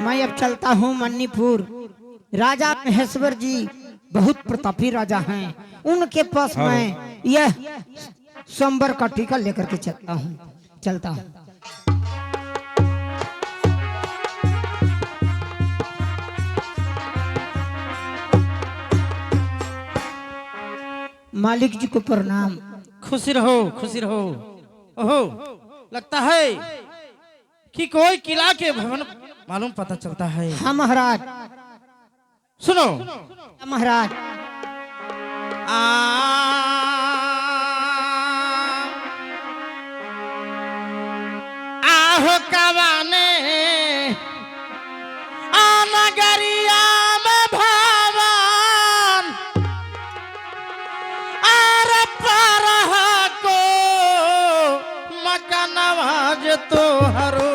मैं अब चलता हूँ मणिपुर। राजा महेश्वर जी बहुत प्रतापी राजा हैं, उनके पास मैं यह स्वयंवर का टीका लेकर के चलता हूँ। मालिक जी को प्रणाम। खुशी रहो, खुशी रहो। ओहो, लगता है कि कोई किला के भवन मालूम पता चलता है। हाँ महाराज। सुनो महाराज। आहो कवाने नगरिया में भवन अरे परह को मकनवाज तो हरो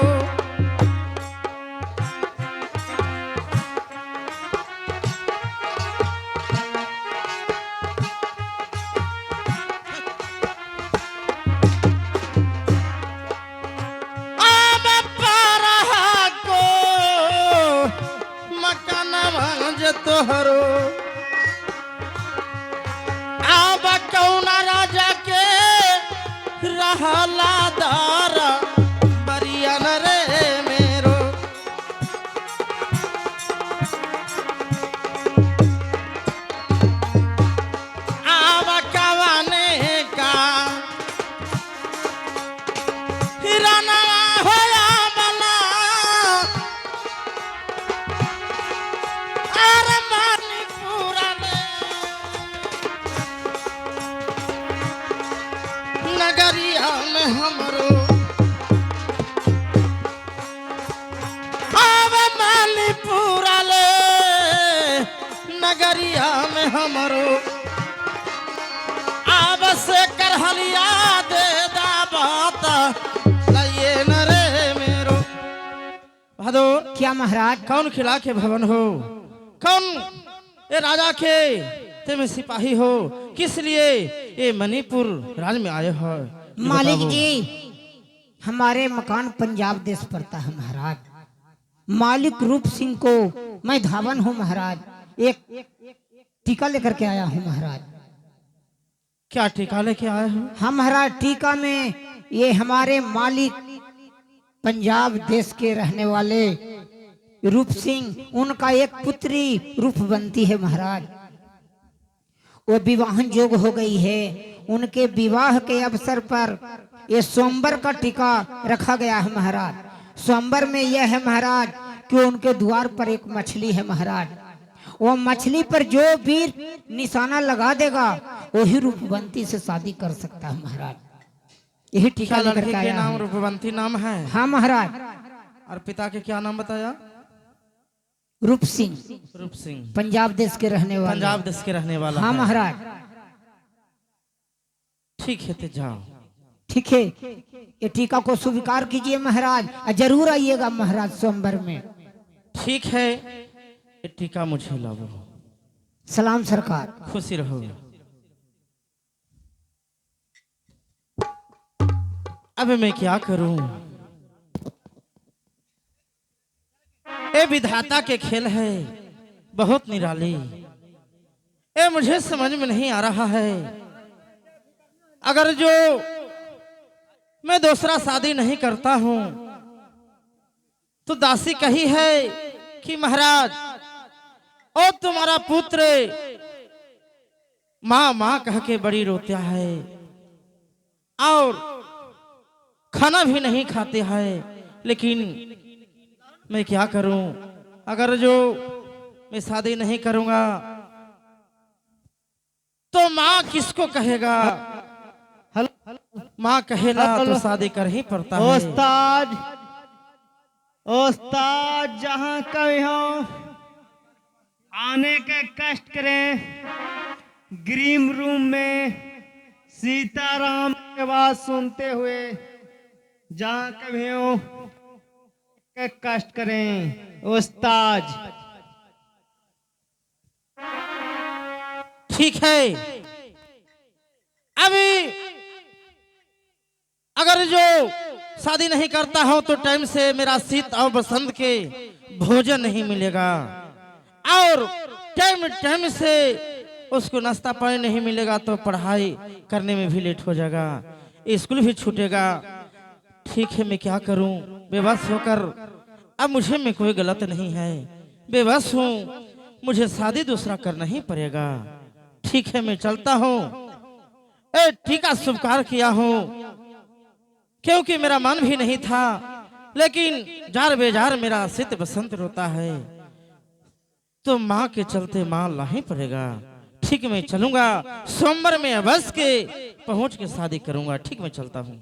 तोहरो अब कौना राजा के रहला दारा बरियन रे मेरो अब कवाने का हिराना होया बला नगरिया में हमरो आवे मालीपुरा ले नगरिया में हमरो आव से करहलिया दे दा बात लइए न रे मेरो। बहादुर क्या महाराज? कौन खिला के भवन हो? कौन ये राजा के तुम सिपाही हो? किस लिए ये मणिपुर राज में आए हो? मालिक जी हमारे मकान पंजाब देश पड़ता है महाराज। मालिक रूप सिंह को मैं धावन हूँ महाराज। एक टीका लेकर के आया हूँ महाराज। क्या टीका लेके आए हो? हाँ महाराज, टीका में ये हमारे मालिक पंजाब देश के रहने वाले रूप सिंह, उनका एक पुत्री रूपवंती है महाराज। वो विवाहन जोग हो गई है। उनके विवाह के अवसर पर ये स्वयंवर का टीका रखा गया है महाराज। स्वयंवर में यह है महाराज कि उनके द्वार पर एक मछली है महाराज। वो मछली पर जो वीर निशाना लगा देगा वही रूपवंती से शादी कर सकता है महाराज। यही टीका लेकर के आया। नाम रूपवंती नाम है? हाँ महाराज। और पिता के क्या नाम बताया? रूप सिंह। रूप सिंह पंजाब देश के रहने वाला। पंजाब देश के रहने वाला। हाँ महाराज। ठीक है तो जाओ। ठीक है, ये टीका को स्वीकार कीजिए महाराज, जरूर आइएगा महाराज स्वयंवर में। ठीक है, ये टीका मुझे लाओ। सलाम सरकार। खुशी रहो। अब मैं क्या करूं? ये विधाता के खेल है, बहुत निराली। ये मुझे समझ में नहीं आ रहा है। अगर जो मैं दूसरा शादी नहीं करता हूं तो दासी कही है कि महाराज और तुम्हारा पुत्र माँ माँ कह के बड़ी रोता है और खाना भी नहीं खाते हैं। लेकिन मैं क्या करूं? अगर जो मैं शादी नहीं करूंगा तो माँ किसको कहेगा? माँ कहेला तो शादी कर ही पड़ता है। उस्ताद, उस्ताद जहाँ कभी हो आने के कष्ट करें। ग्रीन रूम में सीताराम की आवाज सुनते हुए जहाँ कभी हो के कष्ट करें। उस्ताद ठीक है, अभी अगर जो शादी नहीं करता हूं तो टाइम से मेरा शीत और बसंत के भोजन नहीं मिलेगा, और टाइम टाइम से उसको नाश्ता पानी नहीं मिलेगा तो पढ़ाई करने में भी लेट हो जाएगा, स्कूल भी छूटेगा। ठीक है, मैं क्या करूं? बेबस होकर अब मुझे में कोई गलत नहीं है, बेबस हूं, मुझे शादी दूसरा करना ही पड़ेगा। ठीक है, मैं चलता हूं। ठीक है, स्वीकार किया हूं, क्योंकि मेरा मन भी नहीं था, लेकिन जार बेजार मेरा शीत बसंत रोता है, तो माँ के चलते माँ ला ही पड़ेगा। ठीक, मैं चलूंगा, सोमवार में अवश्य के पहुंच के शादी करूंगा। ठीक, मैं चलता हूँ।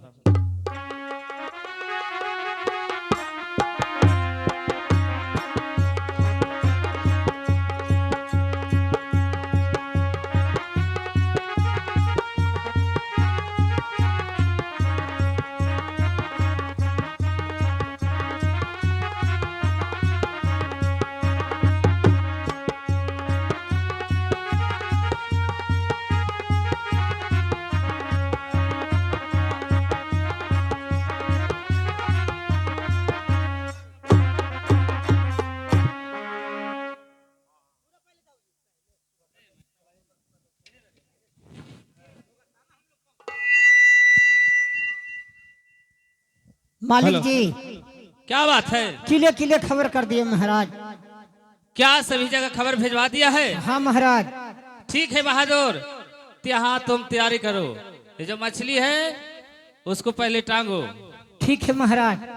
मालिक जी, क्या बात है? किले किले खबर कर दिए महाराज। क्या सभी जगह खबर भिजवा दिया है? हाँ महाराज। ठीक है बहादुर, यहाँ तुम तैयारी करो, ये जो मछली है उसको पहले टांगो। ठीक है महाराज।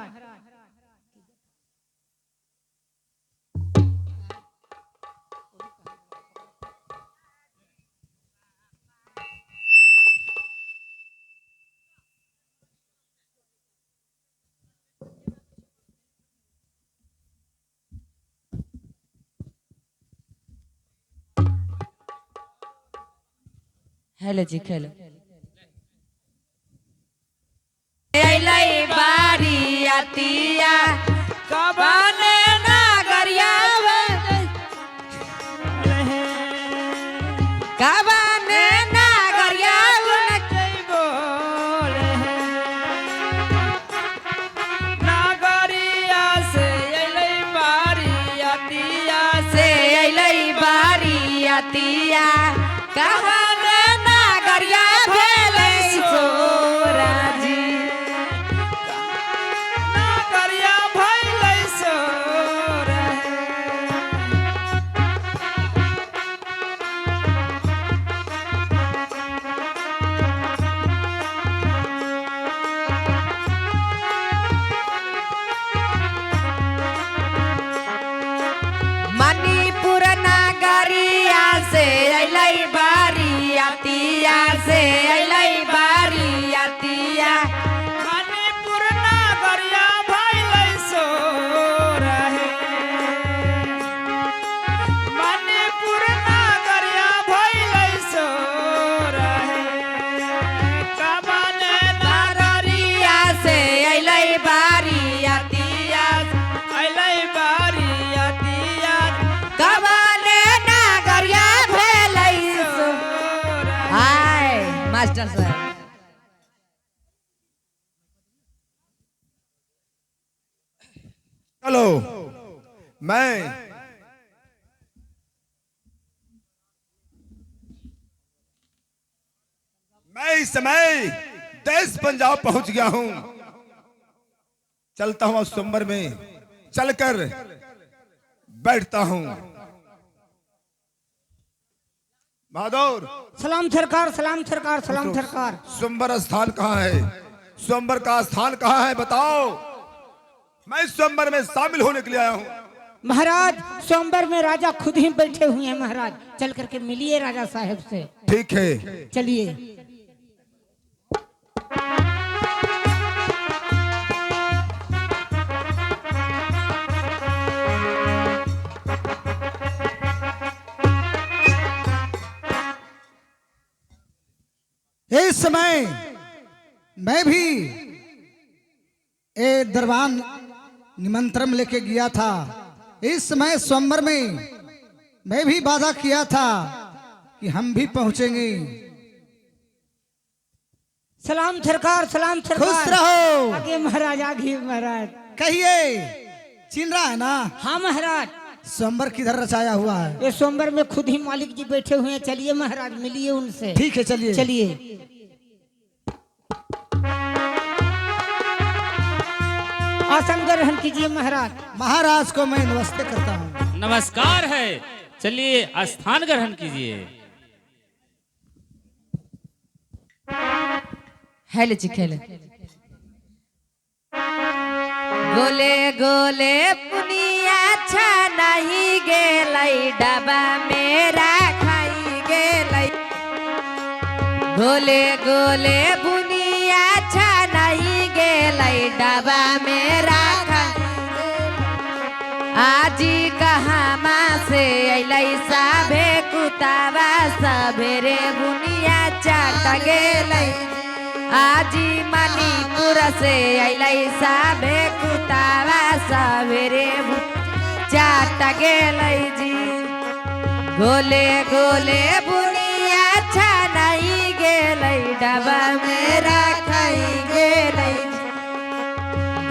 हेलो जी, खेलो। बारी आतिया कबाने नागरिया कबाने नागरिया नागरिया से अलै बारी आतिया से अलै बारी आतिया कहा मणिपुर नागरिया से अलै बारी आतिया से अलै बारी आतिया मणिपुर नागरिया भइलै सो रहे मणिपुर नागरिया भइलै सो रहे कबाने नागरिया से अलै बारी आतिया अलै बारी आतिया कबाने नागरिया भइलै सो हाय मास्टर साहब। चलो, मैं इस समय देश पंजाब पहुंच गया हूं। चलता हूं सोमवार में, चलकर बैठता हूं। बहादुर, सलाम सरकार, सलाम सरकार, सलाम सरकार। सोमवार स्थान कहाँ है? सोमवार का स्थान कहाँ है बताओ। मैं सोमवार में शामिल होने के लिए आया हूँ। महाराज, सोमवार में राजा खुद ही बैठे हुए हैं महाराज, चल करके मिलिए राजा साहब से। ठीक है, चलिए। इस समय मैं भी दरबार निमंत्रण लेके गया था। इस समय सोमवार में मैं भी वादा किया था कि हम भी पहुंचेंगे। सलाम सरकार, सलाम सरकार। खुश रहो। आगे महाराज, आगे महाराज। कहिए, चिन रहा है ना? हाँ महाराज। स्वयंवर किधर रचाया हुआ है? ये स्वयंवर में खुद ही मालिक जी बैठे हुए हैं। चलिए महाराज, मिलिए उनसे। ठीक है, चलिए चलिए। आसन ग्रहण कीजिए महाराज। महाराज को मैं नमस्ते करता हूँ। नमस्कार है। चलिए स्थान ग्रहण कीजिए। हेले जी खेले। गोले गोले पुनिया छा नहीं गेलै डबा मेरा खाई गेलै। गोले गोले पुनिया छा नहीं गेलै डबा मेरा खाई। आजी कहाँ से अलै साभे कुतावा सबेरे बुनिया चाट गेलै। आजी मणिपुर से अलै साभे कुतावा सबेरे चाट गेलै जी। गोले गोले बुनिया छा नहीं गेलै डबा मेरा खाई गेलै।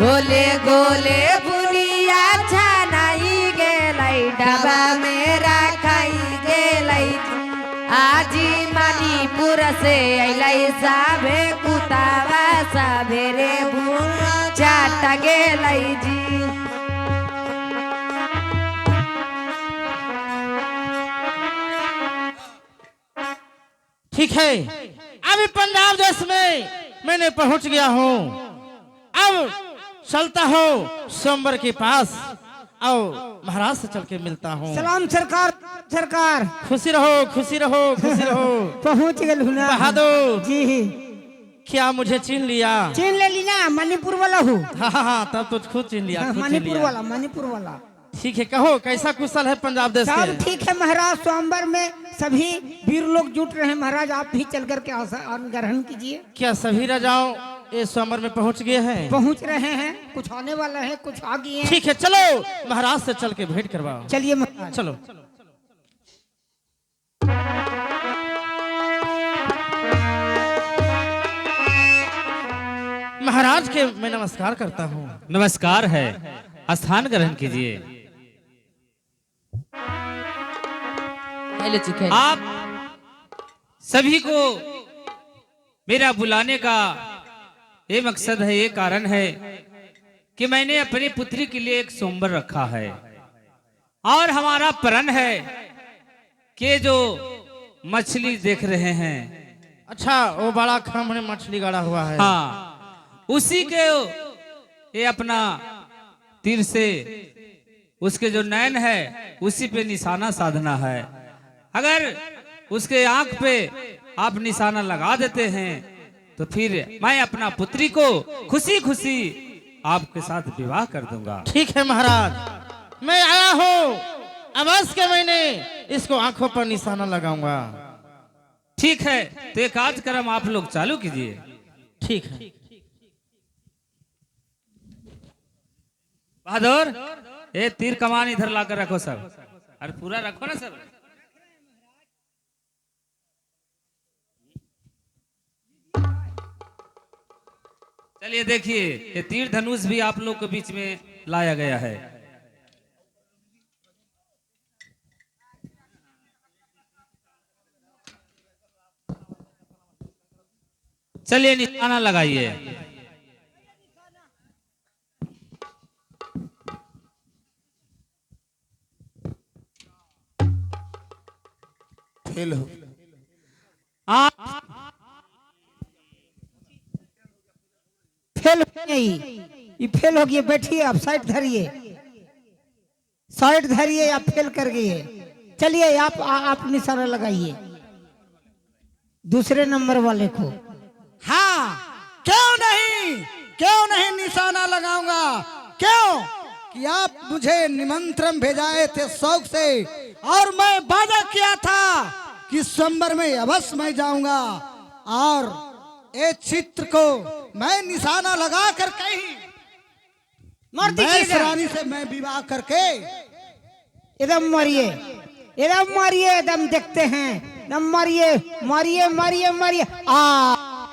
गोले गोले बुनिया छा नहीं गेलै डबा मेरा खाई गेलै। आजी मणिपुर से अलै साभे कुतावा सबेरे चाट गेलै जी। ठीक है, अभी पंजाब देश में मैंने पहुंच गया हूँ। अब चलता हूँ स्वयंवर के पास और महाराज से चल के मिलता हूँ। सलाम सरकार, सरकार। खुशी रहो, खुशी रहो, खुशी रहो। पहुंच गए ना बहादुर जी। क्या मुझे चिन्ह लिया? चिन्ह ले ली ना, मणिपुर वाला हूँ। हाँ हाँ हाँ, तब तो खुद चिन्ह लिया, खुद चिन्ह मणिपुर लिया। वाला, मणिपुर वाला। ठीक है, कहो कैसा कुशल है पंजाब देश सब के? ठीक है महाराज। स्वयंवर में सभी वीर लोग जुट रहे हैं महाराज। आप भी चल करके आसन ग्रहण कीजिए। क्या सभी राजाओं ये स्वयंवर में पहुंच गए हैं? पहुंच रहे हैं, कुछ आने वाला है, कुछ आ गए हैं। ठीक है, चलो महाराज से चल के भेंट करवाओ। चलिए महाराज। चलो। महाराज के मैं नमस्कार करता हूँ। नमस्कार है। स्थान ग्रहण कीजिए। हेले जी खेले। आप सभी को मेरा बुलाने का ये मकसद है, ये कारण है कि मैंने अपनी पुत्री के लिए एक स्वयंवर रखा है और हमारा प्रण है कि जो मछली देख रहे हैं, अच्छा, वो बड़ा खम में मछली गाड़ा हुआ है। हाँ, उसी के ये अपना तीर से उसके जो नैन है उसी पे निशाना साधना है। अगर उसके आंख पे आप निशाना लगा देते हैं तो फिर मैं अपना पुत्री को खुशी खुशी आपके साथ विवाह कर दूंगा। ठीक है महाराज, मैं आया हूँ। अवश्य के मैंने इसको आंखों पर निशाना लगाऊंगा। ठीक है, तो एक कार्यक्रम आप लोग चालू कीजिए। ठीक है। बहादुर, ये तीर कमान इधर लाकर रखो सब। अरे पूरा रखो ना सब। चलिए देखिए, ये तीर धनुष भी आप लोग के बीच में लाया गया है। चलिए निशाना लगाइए। फेल हो। आप फेल हो गई, ये फेल हो गई। बैठिए, आप साइड धरिए, साइड धरिए। आप फेल कर गए। चलिए आप निशाना लगाइए दूसरे नंबर वाले को। हाँ, क्यों नहीं निशाना लगाऊंगा। क्यों कि आप मुझे निमंत्रण भेजाए थे शौक से, और मैं वादा किया था कि स्वयंवर में अवश्य मैं जाऊंगा और ये चित्र को मैं निशाना लगा कर कहीं रानी से मैं विवाह करके एकदम मारिए, एकदम मारिए, एकदम देखते हैं। एकदम मारिए, मारिए, मारिए, मारिए।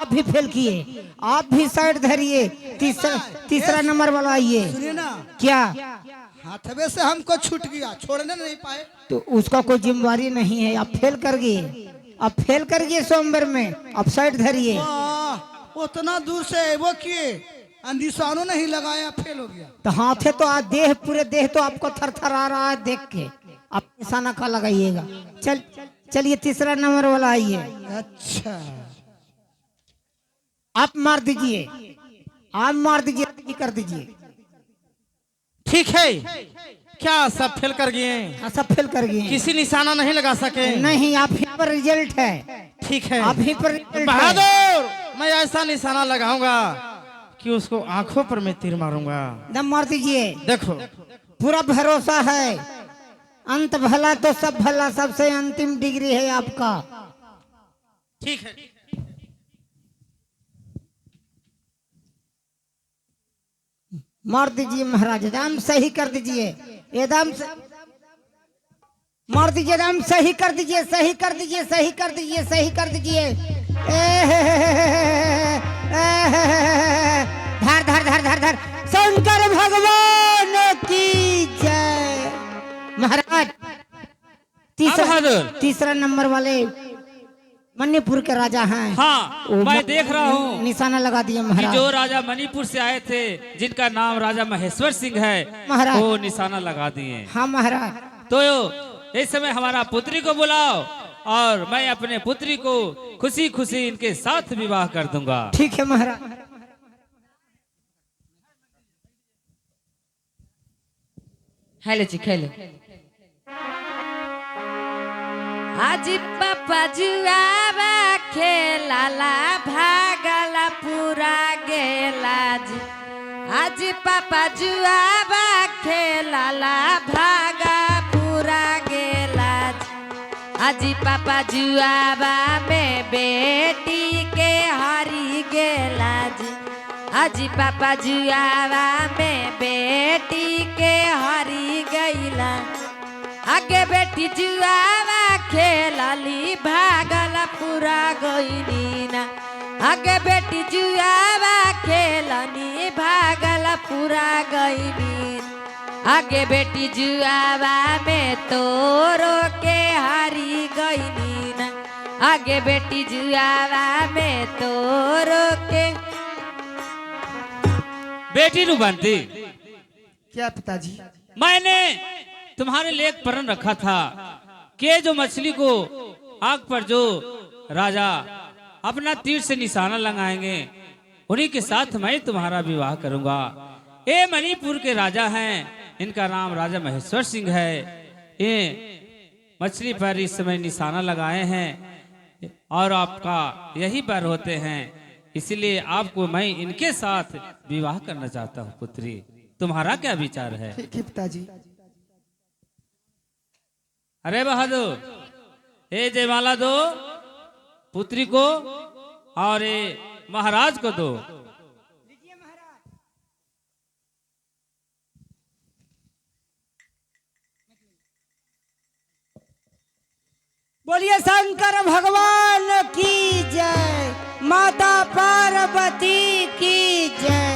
आप भी फेल किए। आप भी साइड धरिए, तीसरा नंबर वाला आइए। सुनिए ना, क्या हाथवे से हमको छूट गया, छोड़ने नहीं पाए। तो उसका कोई जिम्मेवारी नहीं है, आप फेल कर गए। आप फेल कर गए सोमवार में, आप साइड धरिए। वाह, उतना दूर से वो किए, निशानों नहीं लगाया, फेल हो गया। तो हाथे तो आज देह, पूरे देह तो आपको थर आ रहा है देख के, आप निशाना का लगाइएगा। चलिए तीसरा नंबर वाला आइए। अच्छा, आप मार दीजिए, आप मार दीजिए, कर दीजिए। ठीक है, क्या सब फेल कर गए? हाँ, सब फेल कर गए। किसी निशाना नहीं लगा सके? नहीं, आप ही पर रिजल्ट है। ठीक है, आप ही पर रिजल्ट है। बहादुर, मैं ऐसा निशाना लगाऊंगा कि उसको आंखों पर मैं तीर मारूंगा। दम मार दीजिए। देखो, पूरा भरोसा है, अंत भला तो सब भला, सबसे अंतिम डिग्री है आपका। ठीक है। मार दीजिए महाराज, एकदम सही कर दीजिए, एकदम मार दीजिए, एकदम सही कर दीजिए, सही कर दीजिए, सही कर दीजिए, सही कर दीजिए। धर धर धर धर धर, शंकर भगवान की जय। महाराज तीसरा नंबर वाले मणिपुर के राजा हैं। हाँ, मैं देख रहा हूँ निशाना लगा दिया कि महाराज। जो राजा मणिपुर से आए थे, जिनका नाम राजा महेश्वर सिंह है, महाराज। वो निशाना लगा दिए। हाँ महाराज। तो इस समय हमारा पुत्री को बुलाओ और मैं अपने पुत्री को खुशी खुशी इनके साथ विवाह कर दूंगा। ठीक है महाराज। हेलो जी, खेलो। आज पापा जुआवा खेलाला भागला पूरा गेला जी। आज पापा जुआवा खेलाला भागा पूरा गेला जी। आज पापा जुआवा में बेटी के हारी गेला जी। आज पापा जुआवा में बेटी के हारी गईला। आगे बेटी जुआवा खेलाली भागल पूरा गईनी ना। आगे बेटी जुआवा खेलनी भागल पूरा गईनी। आगे बेटी जुआवा में तोरो के हारी गईनी ना। आगे बेटी जुआवा में तोरो के। बेटी रुबंती, क्या पिताजी? मैंने तुम्हारे लिए एक प्रण रखा था कि जो मछली को आग पर जो राजा अपना तीर से निशाना लगाएंगे, उन्हीं के साथ मैं तुम्हारा विवाह करूंगा। ये मणिपुर के राजा हैं, इनका नाम राजा महेश्वर सिंह है। ये मछली पर इस समय निशाना लगाए हैं और आपका यही पर होते हैं, इसलिए आपको मैं इनके साथ विवाह करना चाहता हूँ। पुत्री, तुम्हारा क्या विचार है? ठीक है पिताजी। अरे बहादुर, ये जयमाला दो पुत्री को और ये महाराज को दो। बोलिए शंकर भगवान की जय, माता पार्वती की जय।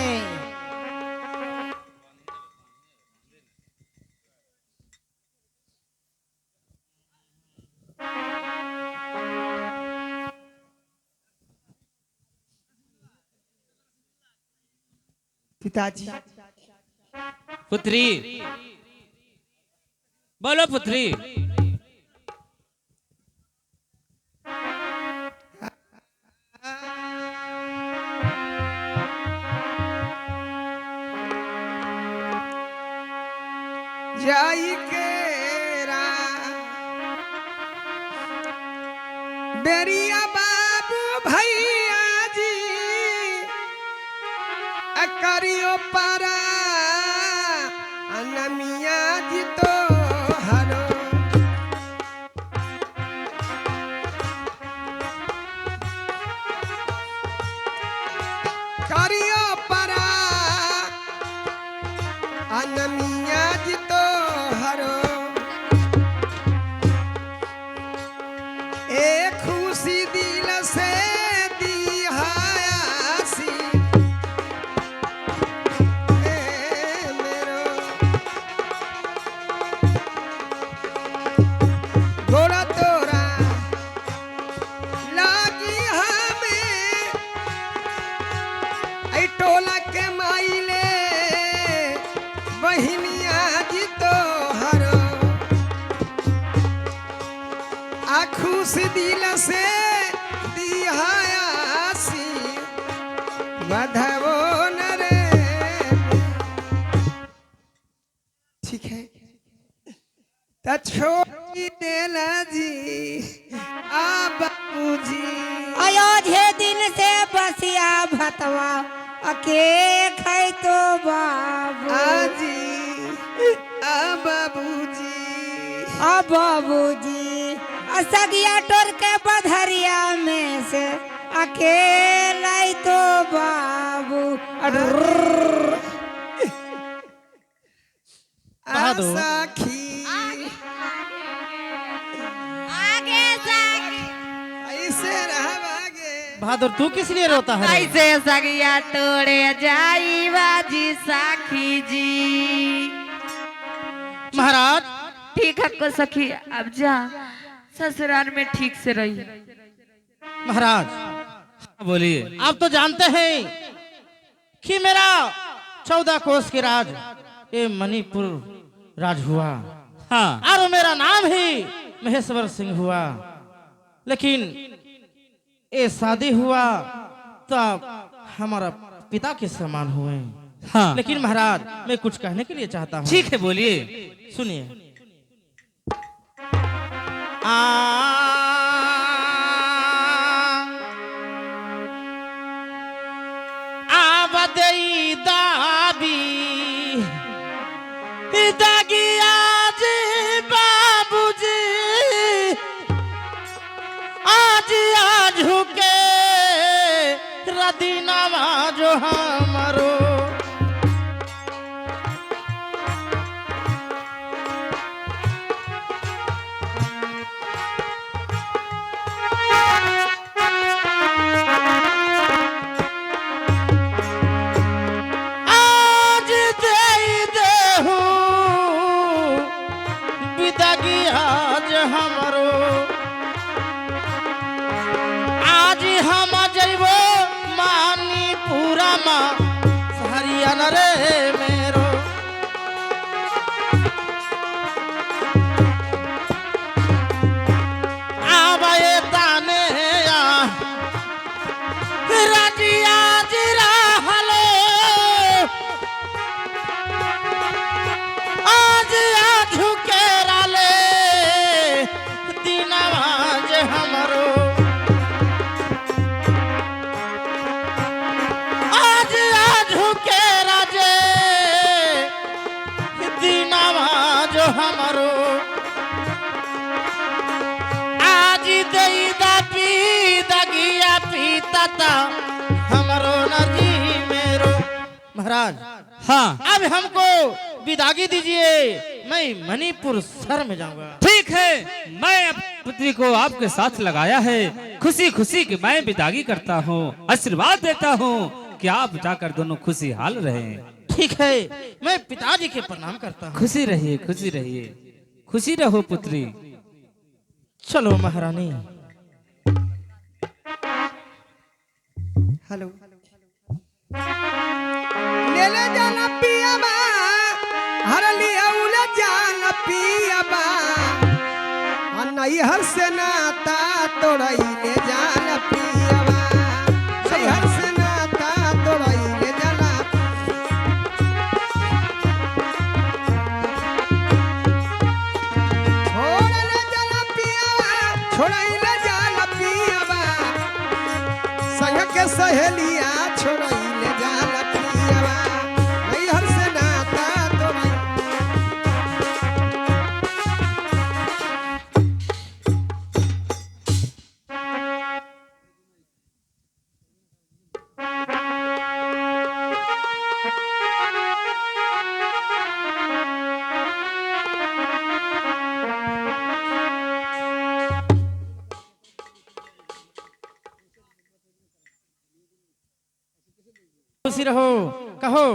पिताजी। पुत्री, बोलो पुत्री। जाई के बेरिया बाबू भैया जी करियो पारा अनमिया जी तो हरो। करियो पारा अनमिया जी तो हरो। ए खुशी दिल से दिहा बहिनिया जी तो हरो खुश दिल से दिहायासी बधवो न रे। ठीक है तो छोड़ी देना जी आ बाबूजी अयोध्या दिन से बसिया भतवा अके खाई तो बाबू आजी आ बाबूजी आ बाबूजी सगिया टोर के बधरिया में से अकेला ही तो बाबू बहादुर। सखी आगे सगी ऐसे रहवागे बहादुर तू किस लिए रोता है रे? कैसे सगिया तोड़े जाई बाजी साखी जी। महाराज ठीक है को सखी अब जा ससुराल में ठीक से रही। महाराज बोलिए। आप तो जानते हैं कि मेरा 14 कोस के राज ये मणिपुर राज हुआ हाँ और मेरा नाम ही महेश्वर सिंह हुआ, लेकिन ये शादी हुआ तो हमारा पिता के समान हुए। हाँ लेकिन महाराज मैं कुछ कहने के लिए चाहता हूँ। ठीक है बोलिए। सुनिए। आबदई दाबी दगिया जी बाबूजी आज आज हुके रदीनामा जो हमारो आज दे देहू विदागी आज हमारो आज हम जइबो मानी पूरा माँ हरियाणा रे मेरो आबाए ताने या राजिया जिरा हलो आज आजू के राले दीनावाज हमरो आज आजू के राजे दीनावाज हमरो आज दई दा पी दगिया पीता ता हमरो नजी मेरो। महाराज हाँ अब हमको विदागी दीजिए, मैं मणिपुर शहर में जाऊंगा। ठीक है, मैं अपनी पुत्री को आपके साथ लगाया है, खुशी खुशी की मैं विदागी करता हूँ, आशीर्वाद देता हूँ कि आप जाकर दोनों खुशी हाल रहे। ठीक है, मैं पिताजी के प्रणाम करता हूँ। खुशी रहिए, खुशी रहिए, खुशी रहो पुत्री। चलो महारानी। हेलो ले ले जाना पिया बा हर लिया उले जाना पिया बा नहीं हर से नाता तोड़ाई ले जाना पिया बा नहीं हर से नाता तोड़ाई ले जाना छोड़ ले जाना पिया बा छोड़ाई ले जाना पिया बा संग के सहेलिया छोड़ाई ले जाना पिया बा नहीं हर से नाता तोड़ाई खुशी रहो, कहो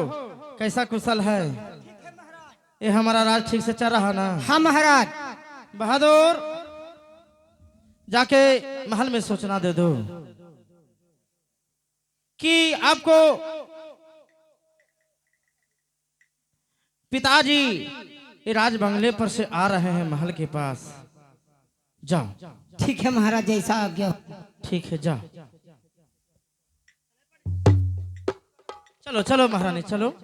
कैसा कुशल है? ये हमारा राज ठीक से चल रहा ना? हाँ महाराज। बहादुर जाके महल में सूचना दे दो कि आपको पिताजी ये राज बंगले पर से आ रहे हैं महल के पास। जाओ। ठीक है महाराज, जैसा आज्ञा हो। ठीक है, जाओ। चलो चलो महारानी, चलो।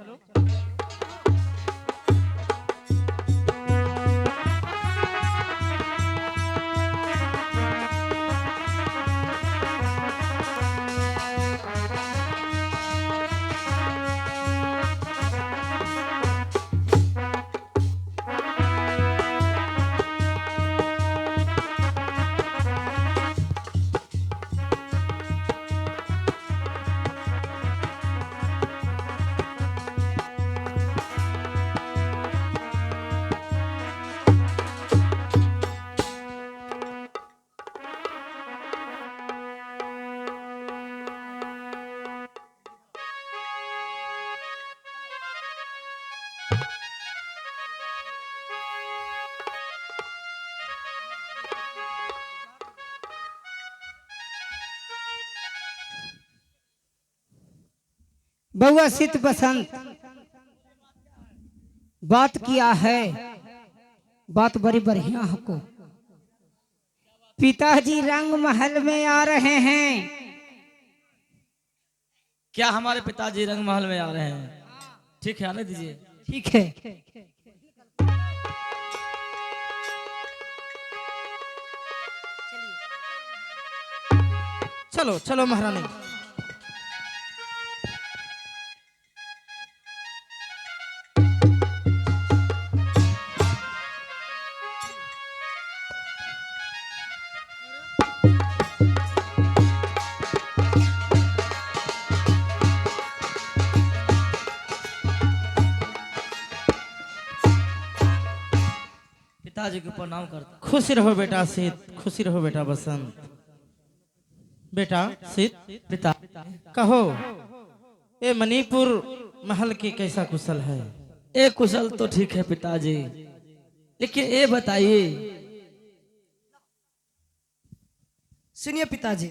बउआ शीत बसंत बात किया है, बात बड़ी बढ़िया हमको। पिताजी रंग महल में आ रहे हैं। क्या हमारे पिताजी रंग महल में आ रहे हैं? ठीक है, आने दीजिए। ठीक है। चलो चलो महारानी। पिताजी को प्रणाम करता। खुशी रहो बेटा शीत, खुशी रहो बेटा बसंत। बेटा शीत, पिता कहो ये मणिपुर महल की कैसा कुशल है? एक कुशल तो ठीक है पिताजी, लेकिन ये बताइए। सुनिए पिताजी।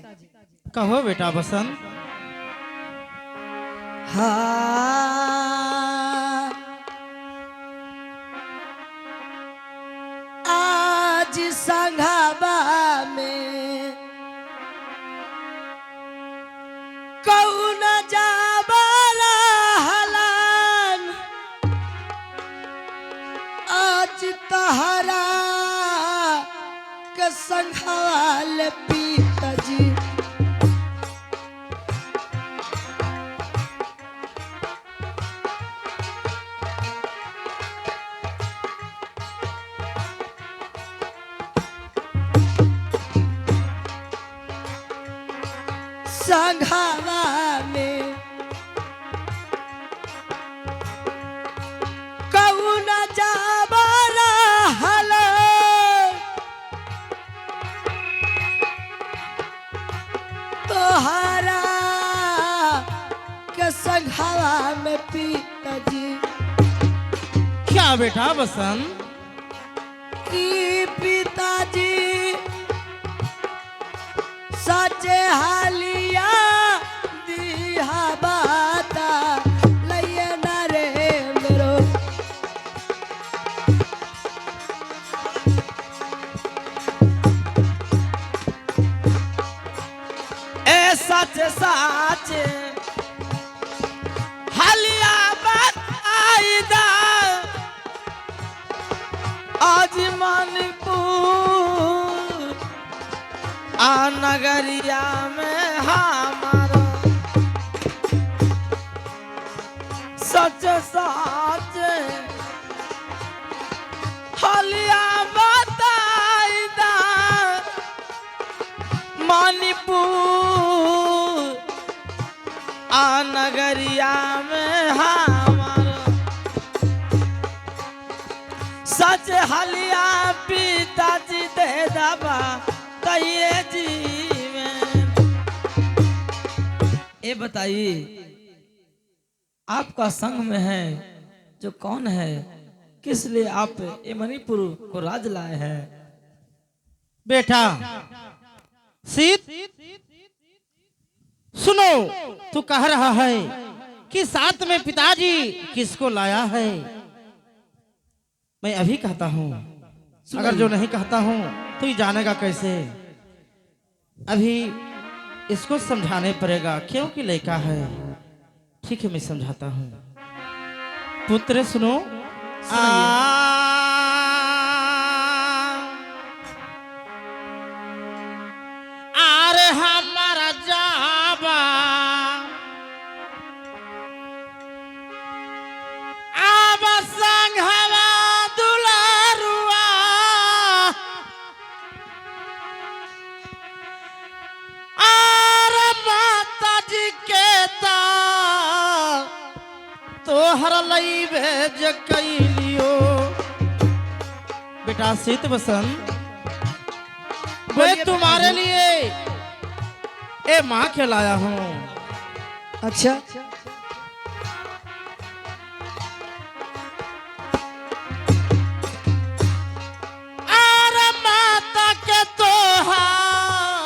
कहो बेटा बसंत। हाँ, आज संघाबा में कौन जाबाला हलान, आज तहरा के संघाल पिताजी। संघावा में कौन जाबाला हलो, तोहरा के संघावा में पिताजी। क्या बेटा बसंत? की पिताजी सचे हालिया दिहा बाता लइए न रे मेरो। ए सच सच हालिया बात आईदा, आज मणिपुर आ नगरिया में हमारा सच सच हलिया बताईदा, मणिपुर आ नगरिया में हमारा सच हलिया पिताजी दे दबा कहिए जीवन। ये बताइए आपका संग में है जो कौन है, किस लिए आप ये मणिपुर को राज लाए हैं? बेटा शीत सुनो, तू कह रहा है कि साथ में पिताजी किसको लाया है? मैं अभी कहता हूँ, अगर जो नहीं कहता हूँ तो ये जानेगा कैसे। अभी इसको समझाने पड़ेगा क्योंकि लड़का है। ठीक है, मैं समझाता हूँ। पुत्र सुनो, अरे हमारा जाबा अब संघवा दुलारुआ अरे माता जी के ता तोहर लई भेज कैलियो। बेटा शीत बसंत, मैं तुम्हारे लिए ए माँ के लाया हूँ। अच्छा, अरे माता के तोहार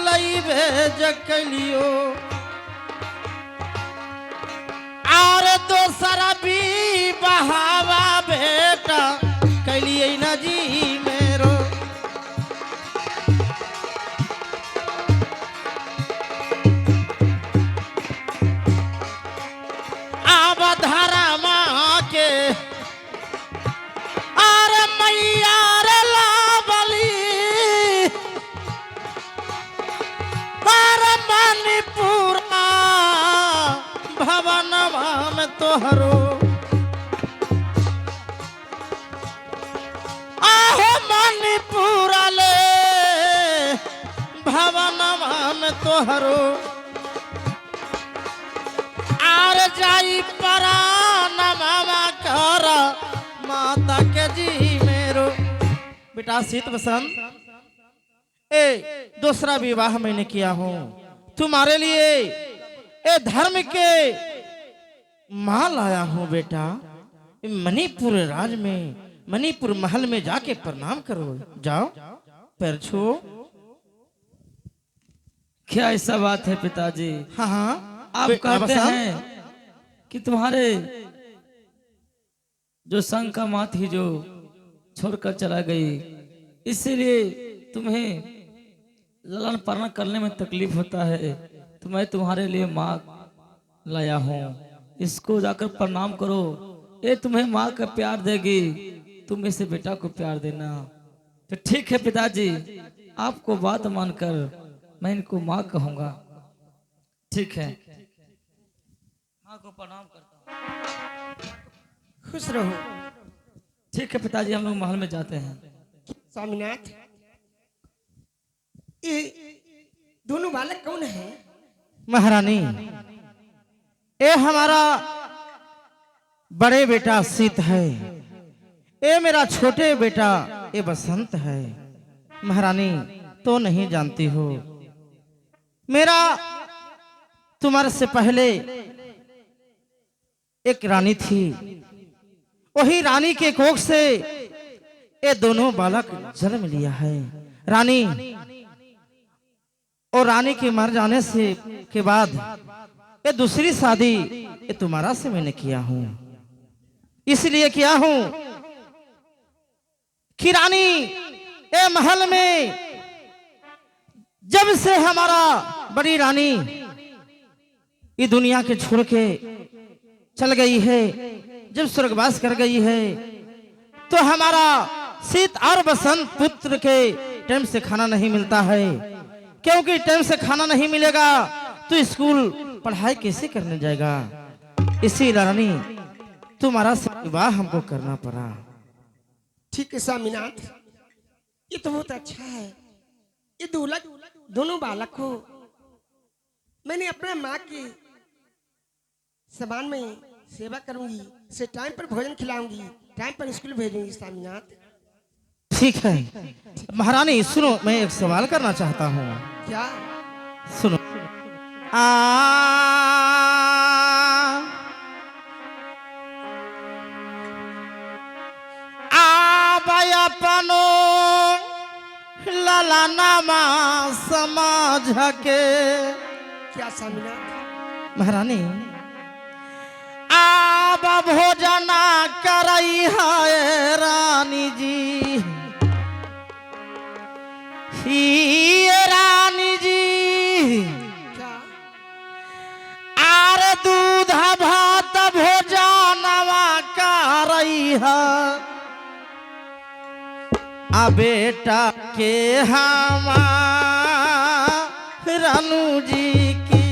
लई भेज कैलियो। और दोसरा भी बहावा बेटा कैलिए न जी मेरो। अब धरा माँ के अरे मैया रे लावली अरे मणिपुरा भवनवा में तोहरो आहे मणिपुरा ले भवनवा में तोहरो आर जाई परान मामा कर माता के जी मेरो। बेटा शीत बसंत, ए दूसरा विवाह मैंने किया हूँ तुम्हारे लिए। ए धर्म के माँ लाया हूँ बेटा। मणिपुर राज में, मणिपुर महल में जाके प्रणाम करो। जाओ, पैर छो। क्या ऐसा बात है पिताजी? हाँ हाँ, आप कहते हैं कि तुम्हारे जो संग का माँ थी जो छोड़कर चला गई, इसीलिए तुम्हें लालन पालन करने में तकलीफ होता है, तो मैं तुम्हारे लिए माँ लाया हूँ। इसको जाकर प्रणाम करो, ये तुम्हें माँ का प्यार देगी, तुम इसे बेटा को प्यार देना। तो ठीक है पिताजी, आपको बात मानकर मैं इनको माँ कहूँगा। ठीक है, माँ को प्रणाम करता हूँ। खुश रहो। ठीक है पिताजी, हम लोग महल में जाते हैं। स्वामीनाथ, ये दोनों बालक कौन है? महारानी, ये हमारा बड़े बेटा शीत है, ये मेरा छोटे बेटा ये बसंत है। महारानी तो नहीं जानती हो, मेरा तुम्हारे से पहले एक रानी थी, वही रानी के कोख से ये दोनों बालक जन्म लिया है। रानी और रानी के मर जाने से के बाद ये दूसरी शादी ये तुम्हारा से मैंने किया हूं। इसलिए किया हूं कि रानी ये महल में जब से हमारा बड़ी रानी ये दुनिया के छोड़ के चल गई है, जब स्वर्गवास कर गई है, तो हमारा शीत और बसंत पुत्र के टाइम से खाना नहीं मिलता है। क्योंकि टाइम से खाना नहीं मिलेगा तो स्कूल पढ़ाई कैसे करने जाएगा। इसी रानी तुम्हारा से विवाह हमको करना पड़ा। ठीक है स्वामीनाथ, ये तो बहुत अच्छा है। ये दोनों बालक को मैंने अपना माँ की समान में सेवा करूंगी, से टाइम पर भोजन खिलाऊंगी, टाइम पर स्कूल भेजूंगी स्वामीनाथ। ठीक है महारानी, सुनो, मैं एक सवाल करना चाहता हूँ। क्या? सुनो, अपनो ललनामा समाज के। क्या स्वामीनाथ? महारानी, आब भोजना करई हाय रानी जी, ही रानी जी, आर दूध भात भोजनवा का रही है, आ बेटा के हमार रानू जी की।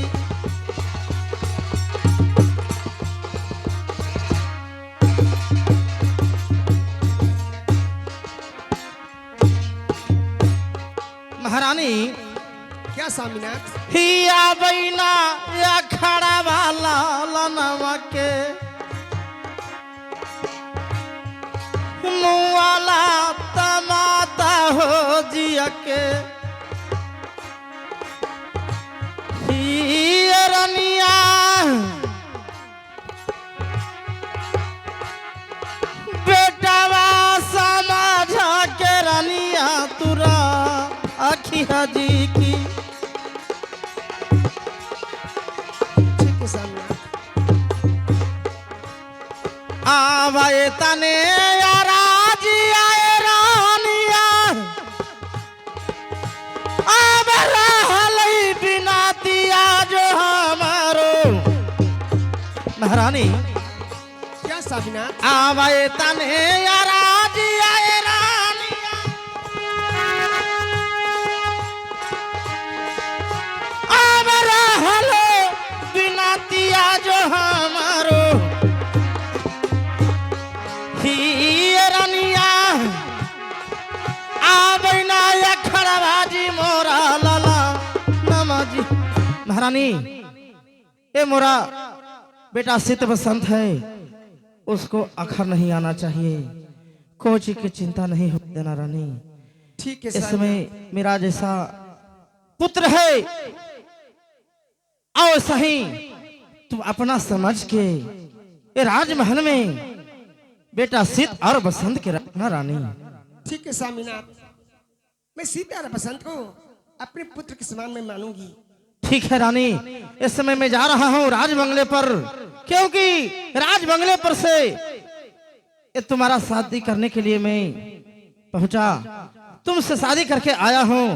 महारानी क्या स्वामीनाथ? हिया बैना या खड़ा वाला लनवा के मुआला तमाता हो जिया के, हिया रनिया बेटावा समझा के रनिया तुरा अखिया जी की। ठीक है स्वामीनाथ। आवाए तने याराजी आए रानिया, अब रहलई बिना दिया जो हमारो। महारानी क्या स्वामीनाथ? आवाए तने याराजी आए रानिया, अब रहलो बिना दिया जो हमारो। रनिया आबैना या खड़ाबाजी मोरा लाला नमाजी। महारानी ये मोरा बेटा सित बसंत है, उसको अखर नहीं आना चाहिए, कोई चीज की चिंता नहीं हो देना रानी। ठीक है इस स्वामीनाथ। समय मेरा जैसा पुत्र है, आओ सही तुम अपना समझ के ये राजमहल में बेटा सीत और बसंत के रखना रानी। ठीक है स्वामीनाथ, मैं सीता और बसंत को अपने पुत्र के समान में मानूंगी। ठीक है रानी, इस समय मैं जा रहा हूँ राजबंगले पर, क्योंकि राजबंगले पर से ये तुम्हारा शादी करने के लिए मैं पहुंचा, तुमसे शादी करके आया हूँ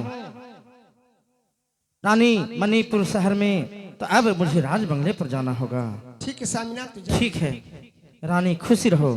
रानी मणिपुर शहर में, तो अब मुझे राजबंगले पर जाना होगा। ठीक है स्वामीनाथ। ठीक है रानी, खुशी रहो।